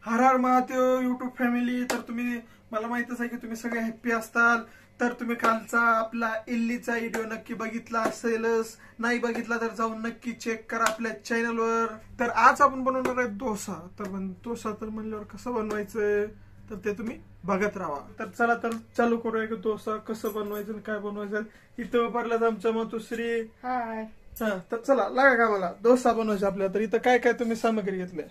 हर हर Mahadev YouTube family. तर तुम्ही मला माहितच आहे की तुम्ही सगळे हॅप्पी असताल. तर तुम्ही कालचा आपला इल्लीचा व्हिडिओ नक्की बघितला असेलच. नाही बघितला तर जाऊन नक्की चेक करा आपल्या चॅनलवर. तर आज आपण बनवणार आहे डोसा. तर डोसा तर म्हणल्यावर कसं बनवायचं तर ते तुम्ही बघत राहा. तर चला तर चालू करूया की डोसा कसं बनवायचं काय बनवायचं. इथं वापरलं आमच्या मातोश्री. हाय. तर चला लागा का मला डोसा बनवायचा आपल्याला. तर इथं काय काय तुम्ही सामग्री घेतले.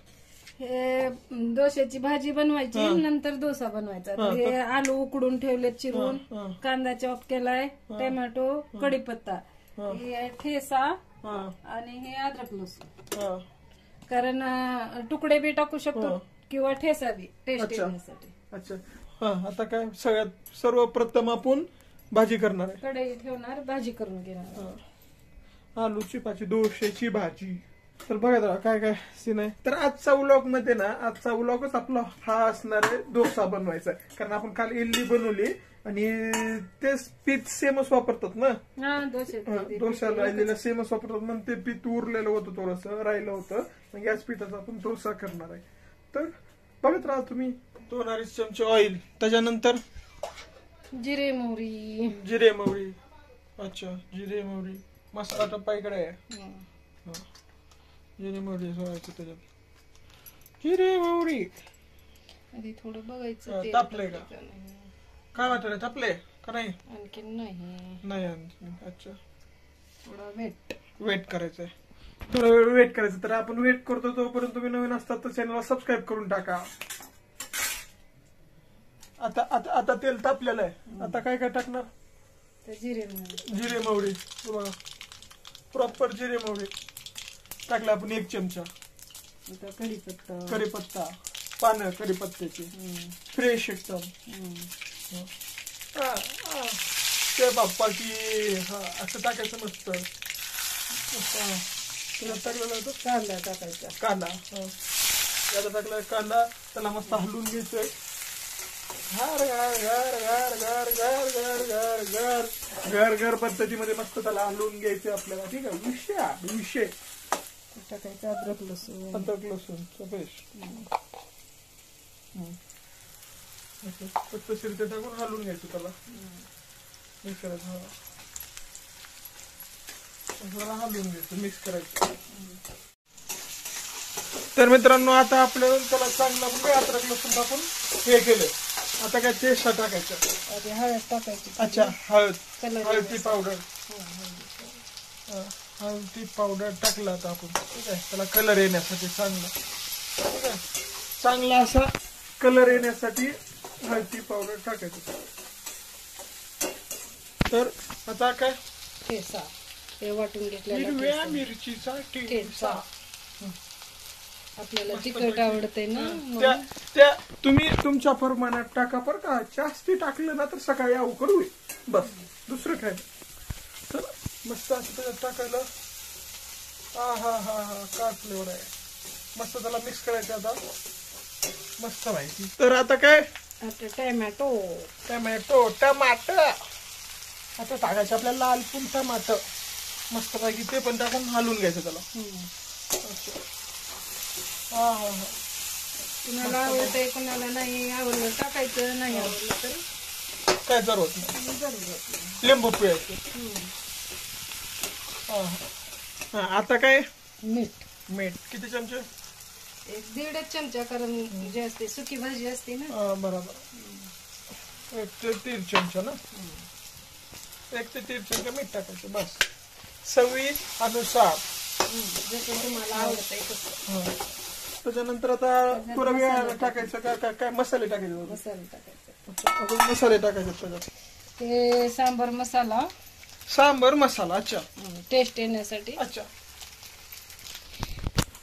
हे डोश्याची भाजी बनवायची नंतर डोसा बनवायचा. हे आलू उकडून ठेवले चिरून, कांदा चॉप केलाय, टोमॅटो, कढीपत्ता, हे ठेसा आणि हे अद्रक लसूण. कारण तुकडे बी टाकू शकतो किंवा ठेसा बी टेस्ट येण्यासाठी. अच्छा आता काय सगळ्यात सर्वप्रथम आपण भाजी करणार आहे. कढई ठेवणार, भाजी करून घेणार. आलूची भाजी, डोश्याची भाजी. तर बघा काय काय सीन आहे. तर आजचा व्लॉग मध्ये ना आजचा व्लॉगच आपला हा असणार आहे डोसा बनवायचा. कारण आपण काल इडली बनवली आणि तेच पीठ सेमच वापरतात ना. डोश्याला राहिलेलं सेमच वापरतात म्हणून ते पीठ उरलेलं होतं, थोडंसं राहिलं होतं. मग याच पिठाचा आपण डोसा करणार आहे. तर बघत राहा तुम्ही. 2 चमचे ऑइल, त्याच्यानंतर जिरे मोहरी. अच्छा जिरे मोहरी. मसाला टप्पा इकडे आहे. जिरे मोहरी सोडायचं त्याच्यात. जिरे मोहरी आधी थोडं बघायचं तापलंय का काय वाटलं. तापले का नाही. आणखी नाही. अच्छा थोडा वेट करायचंय. थोडा वेळ वेट करायचं. तर आपण वेट करतो तोपर्यंत तुम्ही नवीन असतात तर चॅनलला सबस्क्राईब करून टाका. आता आता आता तेल तापलेलं आहे. आता काय काय टाकणार. जिरे मोहरी बघा. प्रॉपर जिरे मोहरी टाकला आपण 1 चमचा. कढीपत्ता, पानं कढीपत्त्याची फ्रेश एकदम. ते बाप्पा की असं टाकायचं मस्त. टाकलेला होतं कांदा टाकायचा. कांदा याचा टाकला कांदा. त्याला मस्त हलवून घ्यायचंय. घर घर पद्धतीमध्ये मस्त त्याला हलवून घ्यायचं आपल्याला. ठीक आहे. विषय टाकायचं अद्रक लसूण पेस्ट. पद्धतशीर ते टाकून हलवून घ्यायचं त्याला. मिक्स करायचं. हलवून घ्यायचं, मिक्स करायचं. तर मित्रांनो आता आपल्याला त्याला चांगला अद्रक लसूण टाकून हे केलं. आता काय टेस्ट टाकायचं. हळद टाकायची. अच्छा हळदी पावडर. हळदी पावडर टाकला आता आपण. ठीक आहे. त्याला कलर येण्यासाठी चांगला. ठीक आहे. चांगला असा कलर येण्यासाठी हळदी पावडर टाकायचं. तर आता काय ठेसा हे वाटून घेतलेला हिरव्या मिरचीचा ठेसा. आपल्याला तिखट आवडते ना. त्या तुम्ही तुमच्या प्रमाणात टाका. पर का जास्ती टाकलं ना तर सकाळी अवघड होईल. बस दुसरं काय. तर मस्त असं त्याच्यात टाकायला. हा काय फ्लेवर आहे. मस्त त्याला मिक्स करायचं आता. मस्त माहिती. तर आता काय टोमॅटो आता टाकायचं आपल्याला. लाल पण टमाटर मस्त पैकी ते पण टाकून हलवून घ्यायचं त्याला. कुणाला आवडतंय कुणाला नाही आवडलं टाकायचं. नाही आवडलं तर काय जरूरत नाही. लिंबू पिळायचं. आता काय मीठ किती चमचे. 1-1.5 चमचा. कारण जे असते सुकी भाजी असते ना. बरोबर. 1 ते 3 चमचा ना. 1 ते 3 चमचा मीठ टाकायचं बस. चवीनुसार जसं तुम्हाला आवडतंय तसं. त्याच्यानंतर आता थोडा वेळ टाकायचं. काय मसाले टाकायचे. मसाले टाकायचे त्याच्यात. ते सांबर मसाला. अच्छा टेस्ट येण्यासाठी. अच्छा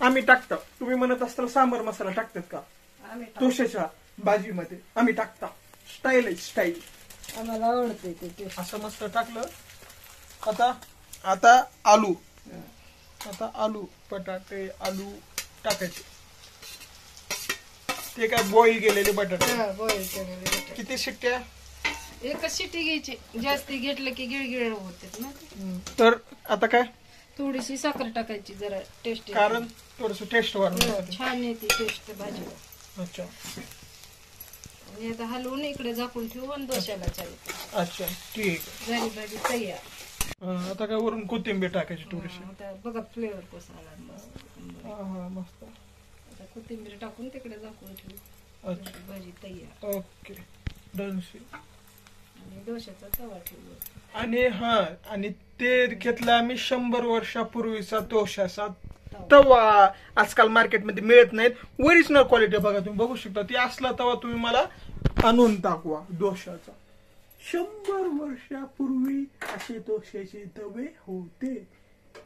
आम्ही टाकतो. तुम्ही म्हणत असताना सांबर मसाला टाकतात का डोश्याच्या भाजीमध्ये. आम्ही टाकता. स्टाईल आहे स्टाईल. आम्हाला आवडते ते टेस्ट. असं मस्त टाकलं. आता आलू बटाटे आलू टाकायचे. ते काय बॉईल केलेले बटाटे. बॉईल केलेले. किती शिट्ट्या. 1च शिट्टी घ्यायची. जास्ती घेतलं की गिळगिळ होते ना. तर आता काय थोडीशी साखर टाकायची जरा टेस्ट. कारण थोडस टेस्ट वाढ छान येते टेस्ट भाजीला. अच्छा आणि आता हलवून इकडे झाकून ठेवू आणि डोश्याला चालू करू. अच्छा ठीक झाली भाजी तयार. आहे. आता काय वरून कोथिंबीर टाकायची थोडीशी. आता बघा फ्लेवर कसा आला मस्त. मस्त. आता कोथिंबीर टाकून तिकडे झाकून ठेवू. अच्छा भाजी तयार. Okay done. आणि डोश्याचा तवा ठेवू. आणि ते घेतलं आम्ही 100 वर्षापूर्वीचा डोशाचा तवा. आजकाल मार्केटमध्ये मिळत नाहीत ओरिजिनल क्वालिटी. बघा तुम्ही बघू शकता ती असला तवा तुम्ही मला आणून टाकवा डोशाचा. 100 वर्षापूर्वी असे डोश्याचे तवे होते.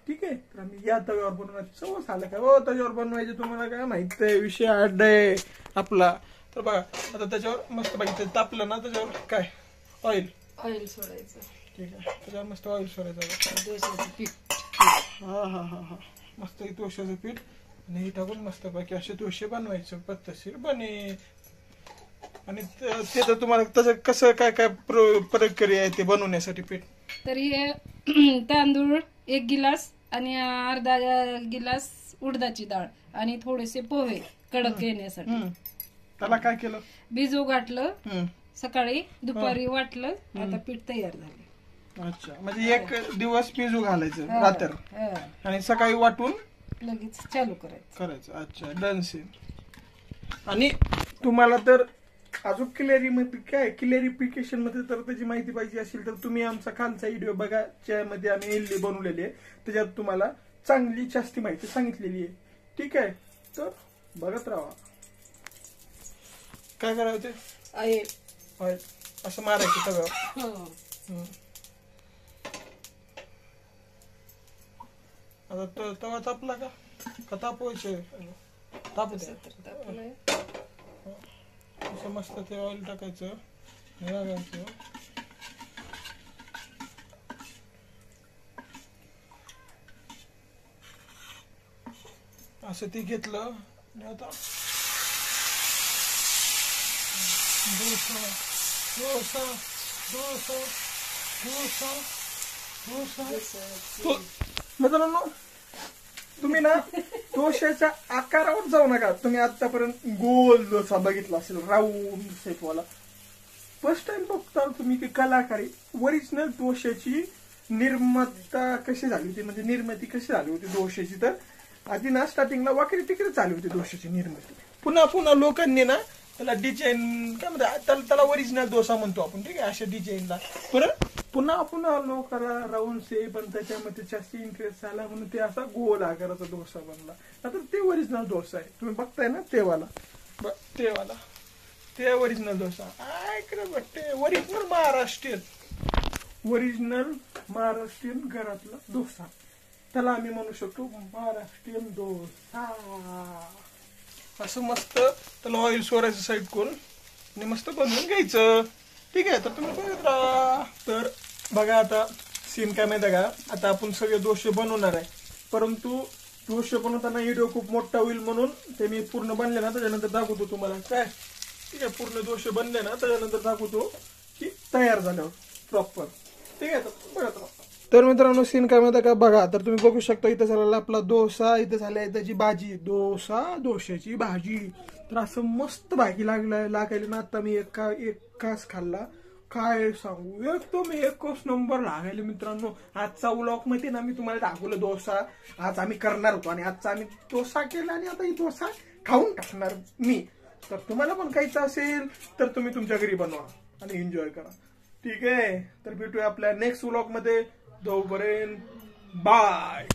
ठीक आहे. तर आम्ही या तव्यावर बनवण्याचा चवच आला काय हो त्याच्यावर बनवायचे तुम्हाला काय माहित आहे विषय आहे आपला. तर बघा आता त्याच्यावर मस्त पाहिजे तापलं ना त्याच्यावर काय ऑइल सोडायचं. ठीक आहे. त्याच्यावर मस्त ऑइल सोडायचं. डोश्याचं पीठ. हा मस्त डोश्याचं पीठ आणि हे टाकून मस्त पैकी असे डोसे बनवायचे पद्धतशीर बने. आणि ते तर तुम्हाला त्याचं कसं काय काय प्रक्रिया आहे ते बनवण्यासाठी पीठ. तर हे तांदूळ 1 गिलास आणि अर्धा गिलास उडदाची डाळ आणि थोडेसे पोहे कडक येण्यासाठी. त्याला काय केलं भिजू घातलं सकाळी दुपारी वाटलं. आता पीठ तयार झाले. अच्छा म्हणजे 1 दिवस भिजू घालायचं रात्र आणि सकाळी वाटून लगेच चालू करायचं. अच्छा डन सेम. आणि तुम्हाला तर अजून क्लिअरिफिकेशन मध्ये तर त्याची माहिती पाहिजे असेल तर तुम्ही आमचा खालचा व्हिडिओ बघा ज्यामध्ये आम्ही इडली बनवलेली आहे. त्याच्यात तुम्हाला चांगली जास्ती माहिती सांगितलेली आहे. ठीक आहे. तर बघत राहा. काय करावं ते ऑइल असं मारायचं तव्यावर. आता तवा तापला का तापवायचे असं मस्त ते ऑइल टाकायचं घालायचं. असं ते घेतलं आणि आता डोसा डोसा डोसा डोसा डोसा. मित्रांनो तुम्ही ना डोश्याच्या आकारावर जाऊ नका. तुम्ही आतापर्यंत गोल डोसा बघितला असेल राऊंड शेपवाला. फर्स्ट टाइम बघता तुम्ही की कलाकारी ओरिजिनल डोश्याची निर्माता कशी झाली होती म्हणजे निर्मिती कशी झाली होती डोश्याची. तर आधी ना स्टार्टिंगला वाकडी तिकडे चालू होती डोश्याची निर्मिती. पुन्हा लोकांनी ना त्याला डिझाईन काय म्हणतात त्याला ओरिजिनल डोसा म्हणतो आपण. ठीक आहे. अशा डिझाईनला पुन्हा लोकांना राऊंड शेप पण त्याच्यामध्ये जास्त इंटरेस्ट झाला म्हणून ते असा गोल आकाराचा डोसा बनला. आता ते ओरिजिनल डोसा आहे. तुम्ही बघताय ना तेवाला ते ओरिजिनल डोसा. ते ओरिजिनल महाराष्ट्रीयन घरातला डोसा. त्याला आम्ही म्हणू शकतो महाराष्ट्रीयन डोसा. असं मस्त त्याला ऑइल सोडायचं साईड करून आणि मस्त बनवून घ्यायचं. ठीक आहे. तर तुम्ही बघत राहा. तर बघा आता सीन काय माहिती का आता आपण सगळे डोसे बनवणार आहे. परंतु डोसे बनवताना व्हिडिओ खूप मोठा होईल म्हणून ते मी पूर्ण बनले ना त्याच्यानंतर दाखवतो तुम्हाला काय. ठीक आहे. पूर्ण डोसे बनले ना त्याच्यानंतर दाखवतो की तयार झाल्यावर प्रॉपर. ठीक आहे. तर बघत राहा. तर मित्रांनो सीन काय माहिती का बघा. तर तुम्ही बघू शकता इथं झालेला आपला डोसा. इथं झाल्या त्याची भाजी डोश्याची भाजी. तर असं मस्त भाजी लागायला ना. आता मी एक घास खाल्ला काय सांगू एकदम एकच नंबर लागायला मित्रांनो. आजचा व्लॉग मध्ये ना मी तुम्हाला दाखवलं डोसा आज आम्ही करणार होतो आणि आजचा आम्ही डोसा केला आणि आता ही डोसा खाऊन टाकणार मी. तर तुम्हाला पण खायचं असेल तर तुम्ही तुमच्या घरी बनवा आणि एन्जॉय करा. ठीक आहे. तर भेटूया आपल्या नेक्स्ट व्लॉग मध्ये. तोपर्यंत बाय.